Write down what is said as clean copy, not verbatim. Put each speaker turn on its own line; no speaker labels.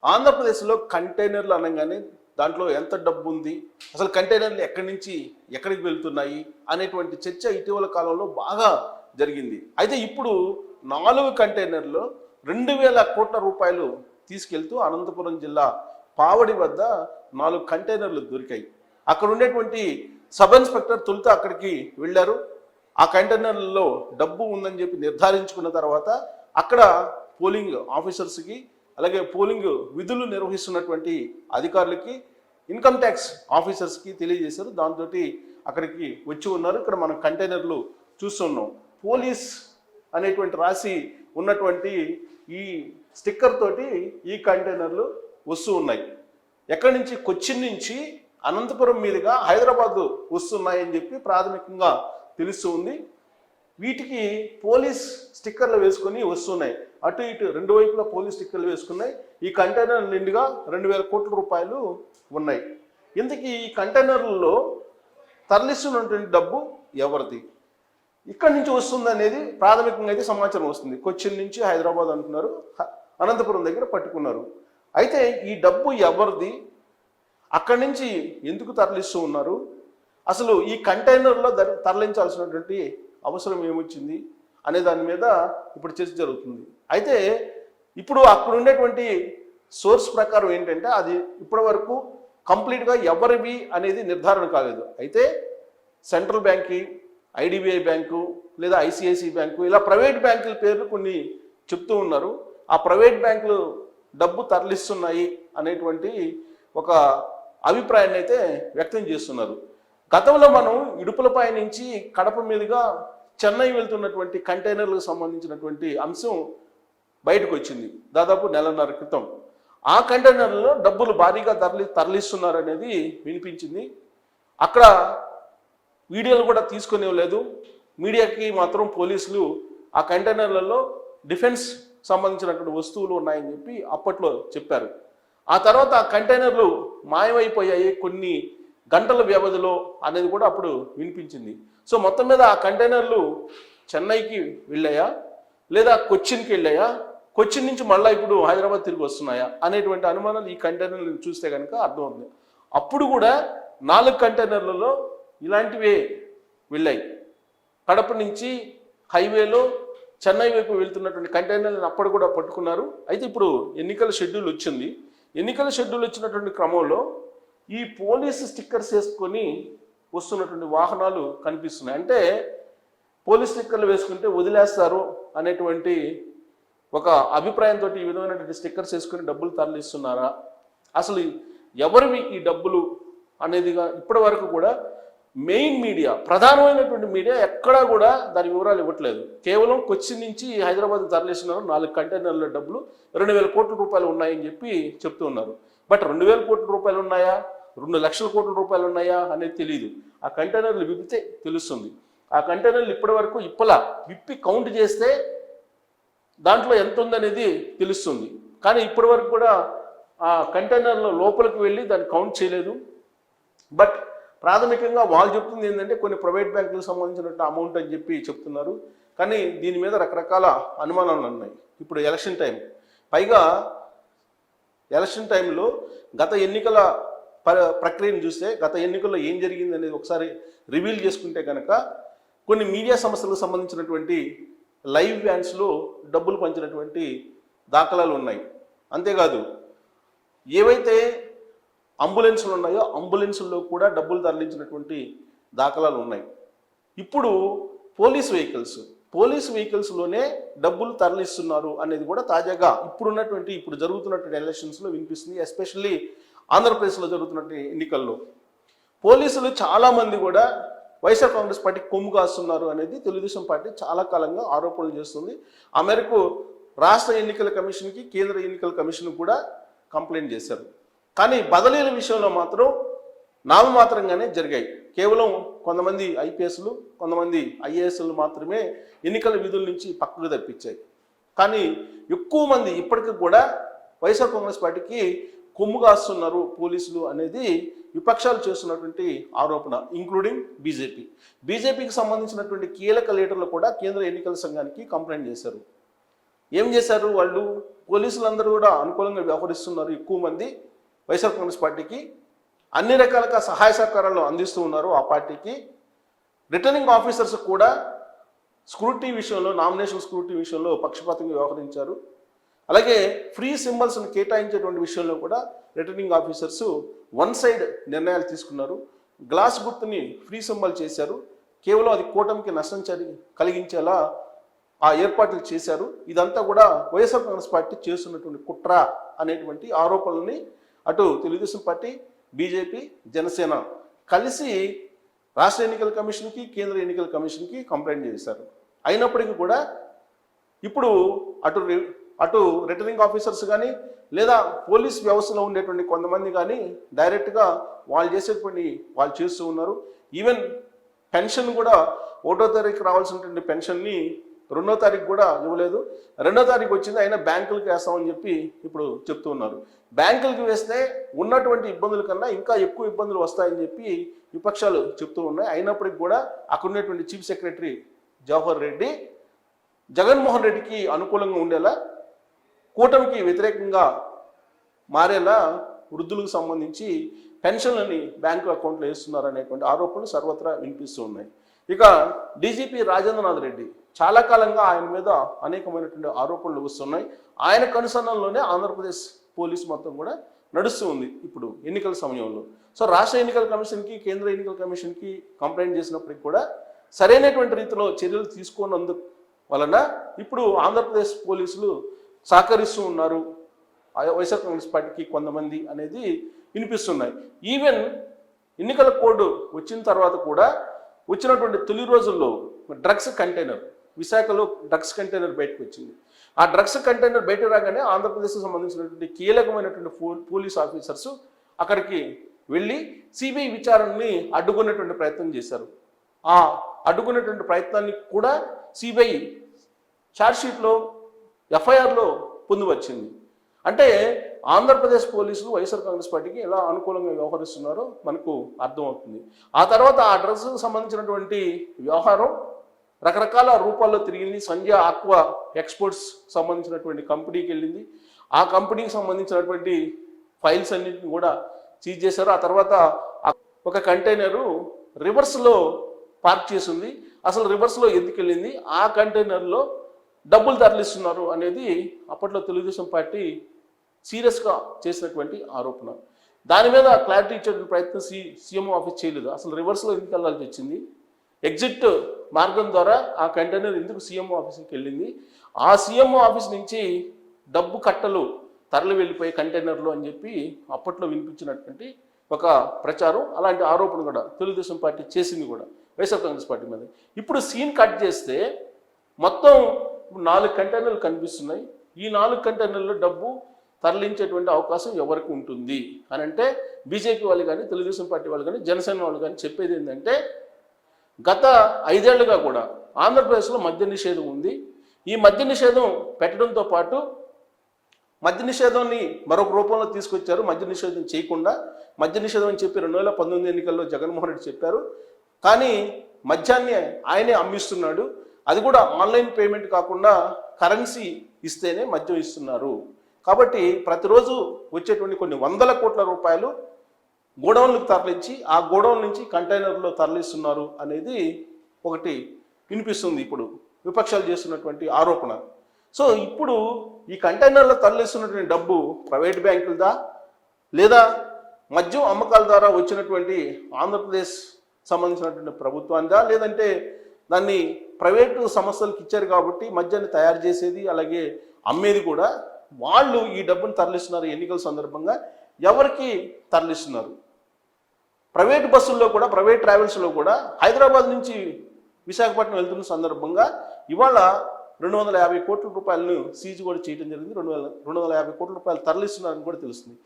ఆంధ్రప్రదేశ్లో కంటైనర్లు అనగానే దాంట్లో ఎంత డబ్బు ఉంది, అసలు కంటైనర్లు ఎక్కడి నుంచి ఎక్కడికి వెళ్తున్నాయి అనేటువంటి చర్చ ఇటీవల కాలంలో బాగా జరిగింది. అయితే ఇప్పుడు 4 కంటైనర్లు 2000 కోట్ల రూపాయలు తీసుకెళ్తూ అనంతపురం జిల్లా పావడి వద్ద 4 కంటైనర్లు దొరికాయి. అక్కడ ఉండేటువంటి సబ్ ఇన్స్పెక్టర్ తొలుత అక్కడికి వెళ్ళారు. ఆ కంటైనర్లలో డబ్బు ఉందని చెప్పి నిర్ధారించుకున్న తర్వాత అక్కడ పోలింగ్ ఆఫీసర్స్కి, అలాగే పోలింగ్ విధులు నిర్వహిస్తున్నటువంటి అధికారులకి, ఇన్కమ్ ట్యాక్స్ ఆఫీసర్స్కి తెలియజేశారు. దాంతో అక్కడికి వచ్చి ఉన్నారు. ఇక్కడ మనం కంటైనర్లు చూస్తున్నాం. పోలీస్ అనేటువంటి రాసి ఉన్నటువంటి ఈ స్టిక్కర్ తోటి ఈ కంటైనర్లు వస్తూ ఉన్నాయి. ఎక్కడి నుంచి? కొచ్చిన్ నుంచి అనంతపురం మీదుగా హైదరాబాద్ వస్తున్నాయని చెప్పి ప్రాథమికంగా తెలుస్తూ ఉంది. వీటికి పోలీస్ స్టిక్కర్లు వేసుకొని వస్తున్నాయి. అటు ఇటు రెండు వైపులా పోలీస్ స్టిక్కర్లు వేసుకున్నాయి. ఈ కంటైనర్ నిండుగా 2000 కోట్ల రూపాయలు ఉన్నాయి. ఇంతకీ ఈ కంటైనర్లలో తరలిస్తున్నటువంటి డబ్బు ఎవరిది, ఇక్కడి నుంచి వస్తుంది అనేది ప్రాథమికంగా అయితే సమాచారం వస్తుంది. కొచ్చిన్ నుంచి హైదరాబాద్ అంటున్నారు, అనంతపురం దగ్గర పట్టుకున్నారు. అయితే ఈ డబ్బు ఎవరిది, అక్కడి నుంచి ఎందుకు తరలిస్తూ ఉన్నారు, అసలు ఈ కంటైనర్లో తరలించాల్సినటువంటి అవసరం ఏమొచ్చింది అనే దాని మీద ఇప్పుడు చర్చ జరుగుతుంది. అయితే ఇప్పుడు అక్కడ ఉండేటువంటి సోర్స్ ప్రకారం ఏంటంటే అది ఇప్పటి వరకు కంప్లీట్గా ఎవరివి అనేది నిర్ధారణ కాలేదు. అయితే సెంట్రల్ బ్యాంక్కి, ఐడిబిఐ బ్యాంకు లేదా ఐసిఐసిఐ బ్యాంకు, ఇలా ప్రైవేట్ బ్యాంకుల పేర్లు కొన్ని చెప్తూ ఉన్నారు. ఆ ప్రైవేట్ బ్యాంకులు డబ్బు తరలిస్తున్నాయి అనేటువంటి ఒక అభిప్రాయాన్ని అయితే వ్యక్తం చేస్తున్నారు. గతంలో మనం ఇడుపులపై నుంచి కడప మీదుగా చెన్నై వెళ్తున్నటువంటి కంటైనర్లకు సంబంధించినటువంటి అంశం బయటకు వచ్చింది దాదాపు నెలన్నర క్రితం. ఆ కంటైనర్లలో డబ్బులు భారీగా తరలిస్తున్నారు అనేది వినిపించింది. అక్కడ వీడియోలు కూడా తీసుకునేలేదు. మీడియాకి మాత్రం పోలీసులు ఆ కంటైనర్లలో డిఫెన్స్ సంబంధించినటువంటి వస్తువులు ఉన్నాయని చెప్పి అప్పట్లో చెప్పారు. ఆ తర్వాత ఆ కంటైనర్లు మాయమైపోయాయి కొన్ని గంటల వ్యవధిలో అనేది కూడా అప్పుడు వినిపించింది. సో మొత్తం మీద ఆ కంటైనర్లు చెన్నైకి వెళ్ళాయా లేదా కొచ్చిన్కి వెళ్ళాయా, కొచ్చిన్ నుంచి మళ్ళీ ఇప్పుడు హైదరాబాద్ తిరిగి వస్తున్నాయా అనేటువంటి అనుమానాలు ఈ కంటైనర్లు చూస్తే కనుక అర్థమవుతుంది. అప్పుడు కూడా 4 కంటైనర్లలో ఇలాంటివే వెళ్ళాయి. కడప నుంచి హైవేలో చెన్నై వైపు వెళ్తున్నటువంటి కంటైనర్లను అప్పుడు కూడా పట్టుకున్నారు. అయితే ఇప్పుడు ఎన్నికల షెడ్యూల్ వచ్చింది. ఎన్నికల షెడ్యూల్ వచ్చినటువంటి క్రమంలో ఈ పోలీసు స్టిక్కర్స్ వేసుకొని వస్తున్నటువంటి వాహనాలు కనిపిస్తున్నాయి. అంటే పోలీస్ స్టిక్కర్లు వేసుకుంటే వదిలేస్తారు అనేటువంటి ఒక అభిప్రాయంతో ఈ విధమైనటువంటి స్టిక్కర్స్ వేసుకొని డబ్బులు తరలిస్తున్నారా, అసలు ఎవరివి ఈ డబ్బులు అనేదిగా ఇప్పటి వరకు కూడా మెయిన్ మీడియా, ప్రధానమైనటువంటి మీడియా ఎక్కడా కూడా దాని వివరాలు ఇవ్వట్లేదు. కేవలం కొచ్చిన్ నుంచి హైదరాబాద్ తరలిస్తున్నారు. 4 కంటైనర్ల డబ్బులు 2000 కోట్ల రూపాయలు ఉన్నాయని చెప్పి చెప్తూ ఉన్నారు. బట్ 2000 కోట్ల రూపాయలు ఉన్నాయా, 2 లక్షల కోట్ల రూపాయలు ఉన్నాయా అనేది తెలియదు. ఆ కంటైనర్లు విప్పితే తెలుస్తుంది. ఆ కంటైనర్లు ఇప్పటి వరకు విప్పి కౌంట్ చేస్తే దాంట్లో ఎంత ఉందనేది తెలుస్తుంది. కానీ ఇప్పటి వరకు కూడా ఆ కంటైనర్ల లోపలికి వెళ్ళి దాన్ని కౌంట్ చేయలేదు. బట్ ప్రాథమికంగా వాళ్ళు చెప్తుంది ఏంటంటే కొన్ని ప్రైవేట్ బ్యాంకులకు సంబంధించినట్టు అమౌంట్ అని చెప్పి చెప్తున్నారు. కానీ దీని మీద రకరకాల అనుమానాలు ఉన్నాయి. ఇప్పుడు ఎలక్షన్ టైం, పైగా ఎలక్షన్ టైంలో గత ఎన్నికల ప్రక్రియను చూస్తే గత ఎన్నికల్లో ఏం జరిగింది అనేది ఒకసారి రివీల్ చేసుకుంటే కనుక కొన్ని మీడియా సంస్థలకు సంబంధించినటువంటి లైవ్ వ్యాన్స్లో డబ్బులు పంచినటువంటి దాఖలాలు ఉన్నాయి. అంతేకాదు ఏవైతే అంబులెన్సులు ఉన్నాయో అంబులెన్సుల్లో కూడా డబ్బులు తరలించినటువంటి దాఖలాలు ఉన్నాయి. ఇప్పుడు పోలీస్ వెహికల్స్లోనే డబ్బులు తరలిస్తున్నారు అనేది కూడా తాజాగా ఇప్పుడు జరుగుతున్నటువంటి ఎలక్షన్స్లో వినిపిస్తుంది. ఎస్పెషల్లీ ఆంధ్రప్రదేశ్లో జరుగుతున్నటువంటి ఎన్నికల్లో పోలీసులు చాలామంది కూడా వైఎస్ఆర్ కాంగ్రెస్ పార్టీ కొమ్ము కాస్తున్నారు అనేది తెలుగుదేశం పార్టీ చాలా కాలంగా ఆరోపణలు చేస్తుంది. ఆ మేరకు రాష్ట్ర ఎన్నికల కమిషన్కి, కేంద్ర ఎన్నికల కమిషన్ కూడా కంప్లైంట్ చేశారు. కానీ బదిలీల విషయంలో మాత్రం నామమాత్రంగానే జరిగాయి. కేవలం కొంతమంది ఐపీఎస్లు, కొంతమంది ఐఏఎస్లు మాత్రమే ఎన్నికల విధుల నుంచి పక్కకు తప్పించాయి. కానీ ఎక్కువ మంది ఇప్పటికీ కూడా వైఎస్ఆర్ కాంగ్రెస్ పార్టీకి కొమ్ము కాస్తున్నారు పోలీసులు అనేది విపక్షాలు చేస్తున్నటువంటి ఆరోపణ, ఇంక్లూడింగ్ బీజేపీకి సంబంధించినటువంటి కీలక లీడర్లు కూడా కేంద్ర ఎన్నికల సంఘానికి కంప్లైంట్ చేశారు. ఏం చేశారు వాళ్ళు? పోలీసులందరూ కూడా అనుకూలంగా వ్యవహరిస్తున్నారు. ఎక్కువ మంది వైఎస్ఆర్ కాంగ్రెస్ పార్టీకి అన్ని రకాలుగా సహాయ సహకారాలు అందిస్తూ ఉన్నారు. ఆ పార్టీకి రిటర్నింగ్ ఆఫీసర్స్ కూడా స్క్రూటీ విషయంలో, నామినేషన్ స్క్రూటీ విషయంలో పక్షపాతంగా వ్యవహరించారు. అలాగే ఫ్రీ సింబల్స్ని కేటాయించేటువంటి విషయంలో కూడా రిటర్నింగ్ ఆఫీసర్స్ వన్ సైడ్ నిర్ణయాలు తీసుకున్నారు. గ్లాస్ గుర్తుని ఫ్రీ సింబల్ చేశారు. కేవలం అది కూటమికి నష్టం కలిగించేలా ఆ ఏర్పాట్లు చేశారు. ఇదంతా కూడా వైఎస్ఆర్ కాంగ్రెస్ పార్టీ చేస్తున్నటువంటి కుట్ర అనేటువంటి ఆరోపణలని అటు తెలుగుదేశం పార్టీ, బీజేపీ, జనసేన కలిసి రాష్ట్ర ఎన్నికల కమిషన్కి, కేంద్ర ఎన్నికల కమిషన్కి కంప్లైంట్ చేశారు. అయినప్పటికీ కూడా ఇప్పుడు అటు రిటర్నింగ్ ఆఫీసర్స్ కానీ లేదా పోలీస్ వ్యవస్థలో ఉండేటువంటి కొంతమంది కానీ డైరెక్ట్గా వాళ్ళు చేసేటువంటి వాళ్ళు చేస్తూ ఉన్నారు. ఈవెన్ పెన్షన్ కూడా 1వ తారీఖు రావాల్సినటువంటి పెన్షన్ని 2వ తారీఖు కూడా ఇవ్వలేదు. 2వ తారీఖు వచ్చింది, అయినా బ్యాంకులకు వేస్తామని చెప్పి ఇప్పుడు చెప్తూ ఉన్నారు. బ్యాంకులకు వేస్తే ఉన్నటువంటి ఇబ్బందుల కన్నా ఇంకా ఎక్కువ ఇబ్బందులు వస్తాయని చెప్పి విపక్షాలు చెప్తూ ఉన్నాయి. అయినప్పటికీ కూడా అక్కడ ఉన్నటువంటి చీఫ్ సెక్రటరీ జవహర్ రెడ్డి జగన్మోహన్ రెడ్డికి అనుకూలంగా ఉండేలా, కూటమికి వ్యతిరేకంగా మారేలా వృద్ధులకు సంబంధించి పెన్షన్లని బ్యాంకు అకౌంట్లో వేస్తున్నారు అనేటువంటి ఆరోపణలు సర్వత్రా వినిపిస్తూ ఉన్నాయి. ఇక డీజీపీ రాజేంద్రనాథ్ రెడ్డి చాలా కాలంగా ఆయన మీద అనేకమైనటువంటి ఆరోపణలు వస్తున్నాయి. ఆయన కనుసన్నల్లోనే ఆంధ్రప్రదేశ్ పోలీసు మొత్తం కూడా నడుస్తూ ఉంది ఇప్పుడు ఎన్నికల సమయంలో. సో రాష్ట్ర ఎన్నికల కమిషన్కి, కేంద్ర ఎన్నికల కమిషన్కి కంప్లైంట్ చేసినప్పటికీ కూడా సరైనటువంటి రీతిలో చర్యలు తీసుకున్నందు వలన ఇప్పుడు ఆంధ్రప్రదేశ్ పోలీసులు సహకరిస్తూ ఉన్నారు వైఎస్ఆర్ కాంగ్రెస్ పార్టీకి కొంతమంది అనేది వినిపిస్తున్నాయి. ఈవెన్ ఎన్నికల కోడ్ వచ్చిన తర్వాత కూడా వచ్చినటువంటి తొలి రోజుల్లో డ్రగ్స్ కంటైనర్, విశాఖలో డ్రగ్స్ కంటైనర్ బయటకు వచ్చింది. ఆ డ్రగ్స్ కంటైనర్ బయట రాగానే ఆంధ్రప్రదేశ్కి సంబంధించినటువంటి కీలకమైనటువంటి పోలీస్ ఆఫీసర్స్ అక్కడికి వెళ్ళి సిబిఐ విచారణని అడ్డుకునేటువంటి ప్రయత్నం చేశారు. ఆ అడ్డుకునేటువంటి ప్రయత్నాన్ని కూడా సిబిఐ ఛార్జ్షీట్లో, ఎఫ్ఐఆర్లో పొందువచ్చింది. అంటే ఆంధ్రప్రదేశ్ పోలీసులు వైఎస్ఆర్ కాంగ్రెస్ పార్టీకి ఎలా అనుకూలంగా వ్యవహరిస్తున్నారో మనకు అర్థమవుతుంది. ఆ తర్వాత ఆ డ్రగ్స్కి సంబంధించినటువంటి వ్యవహారం రకరకాల రూపాల్లో తిరిగింది. సంజయ్ ఆక్వా ఎక్స్పోర్ట్స్ సంబంధించినటువంటి కంపెనీకి వెళ్ళింది. ఆ కంపెనీకి సంబంధించినటువంటి ఫైల్స్ అన్నింటిని కూడా సీజ్ చేశారు. ఆ తర్వాత ఒక కంటైనరు రివర్స్లో పార్క్ చేసింది. అసలు రివర్స్లో ఎందుకు వెళ్ళింది, ఆ కంటైనర్లో డబ్బులు తరలిస్తున్నారు అనేది అప్పట్లో తెలుగుదేశం పార్టీ సీరియస్గా చేసినటువంటి ఆరోపణ. దాని మీద క్లారిటీ ఇచ్చే ప్రయత్నం సీఎంఓ ఆఫీస్ చేయలేదు. అసలు రివర్స్లో ఎందుకు వెళ్ళాల్సి వచ్చింది, ఎగ్జిట్ మార్గం ద్వారా ఆ కంటైనర్ ఎందుకు సీఎంఓ ఆఫీస్కి వెళ్ళింది, ఆ సీఎంఓ ఆఫీస్ నుంచి డబ్బు కట్టలు తరలి వెళ్ళిపోయే కంటైనర్లు అని చెప్పి అప్పట్లో వినిపించినటువంటి ఒక ప్రచారం, అలాంటి ఆరోపణ కూడా తెలుగుదేశం పార్టీ చేసింది కూడా వైఎస్ఆర్ కాంగ్రెస్ పార్టీ మీద. ఇప్పుడు సీన్ కట్ చేస్తే మొత్తం 4 కంటైనర్లు కనిపిస్తున్నాయి. ఈ 4 కంటైనర్లు డబ్బు తరలించేటువంటి అవకాశం ఎవరికి ఉంటుంది అని అంటే బీజేపీ వాళ్ళు కానీ, తెలుగుదేశం పార్టీ వాళ్ళు కానీ, జనసేన వాళ్ళు కానీ చెప్పేది ఏంటంటే గత 5 ఏళ్లుగా కూడా ఆంధ్రప్రదేశ్లో మద్య నిషేధం ఉంది. ఈ మద్య నిషేధం పెట్టడంతో పాటు మద్య నిషేధాన్ని మరొక రూపంలో తీసుకొచ్చారు. మద్య నిషేధం చేయకుండా మద్య నిషేధం అని చెప్పి 2019 ఎన్నికల్లో జగన్మోహన్ రెడ్డి చెప్పారు. కానీ మద్యాన్ని ఆయనే అమ్మిస్తున్నాడు. అది కూడా ఆన్లైన్ పేమెంట్ కాకుండా కరెన్సీ ఇస్తేనే మద్యం ఇస్తున్నారు. కాబట్టి ప్రతిరోజు వచ్చేటువంటి కొన్ని వందల కోట్ల రూపాయలు గోడౌన్లకు తరలించి ఆ గోడౌన్ నుంచి కంటైనర్లో తరలిస్తున్నారు అనేది ఒకటి వినిపిస్తుంది ఇప్పుడు విపక్షాలు చేస్తున్నటువంటి ఆరోపణ. సో ఇప్పుడు ఈ కంటైనర్లో తరలిస్తున్నటువంటి డబ్బు ప్రైవేట్ బ్యాంకులదా లేదా మద్యం అమ్మకాల ద్వారా వచ్చినటువంటి ఆంధ్రప్రదేశ్ సంబంధించినటువంటి ప్రభుత్వానిదా, లేదంటే దాన్ని ప్రైవేటు సంస్థలకు ఇచ్చారు కాబట్టి మద్యాన్ని తయారు చేసేది అలాగే అమ్మేది కూడా వాళ్ళు ఈ డబ్బును తరలిస్తున్నారు. ఎన్నికల సందర్భంగా ఎవరికి తరలిస్తున్నారు? ప్రైవేట్ బస్సుల్లో కూడా, ప్రైవేట్ ట్రావెల్స్లో కూడా హైదరాబాద్ నుంచి విశాఖపట్నం వెళ్తున్న సందర్భంగా ఇవాళ 250 కోట్ల రూపాయలను సీజ్ కూడా చేయడం జరిగింది. 250 కోట్ల రూపాయలు తరలిస్తున్నారని కూడా తెలుస్తుంది.